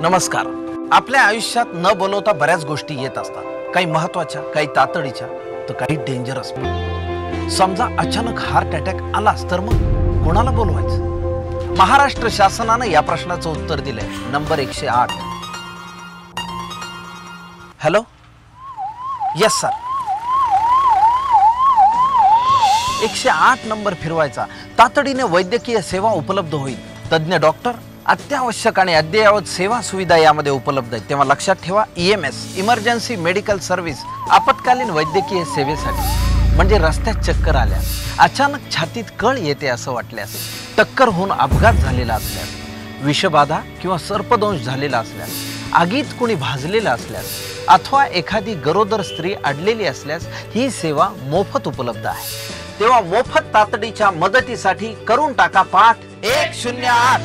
नमस्कार. आपल्या आयुष्यात न बोलवता बऱ्याच गोष्टी येत असतात. काही महत्त्वाच्या, काही तातडीच्या, तर काही डेंजरस. समजा अचानक हार्ट अटॅक आलाच तर मग कोणाला बोलवायचं? महाराष्ट्र शासनानं या प्रश्नाचं उत्तर दिलंय. Number 108. Hello. Yes sir. 108 number फिरवायचा. तातडीने वैद्यकीय सेवा उपलब्ध होईल. तज्ञ डॉक्टर, अत्यावश्यक आणि अद्ययावत सेवा सुविधा यामध्ये उपलब्ध आहेत. तेव्हा लक्षात ठेवा, EMS इमर्जन्सी मेडिकल सर्व्हिस, आपत्कालीन वैद्यकीय सेवेसाठी. म्हणजे रस्त्यात चक्कर आल्या, अचानक छातीत कळ येते असं वाटल्यास, टक्कर होऊन अपघात झालेला असल्यास, विषबाधा किंवा सर्पदंश झालेला असल्यास, आगीत कोणी भाजलेलं असल्यास, अथवा एखादी गरोदर स्त्री अडलेली असल्यास ही सेवा मोफत उपलब्ध आहे. तेव्हा मोफत तातडीच्या मदतीसाठी करून टाका पाठ 108.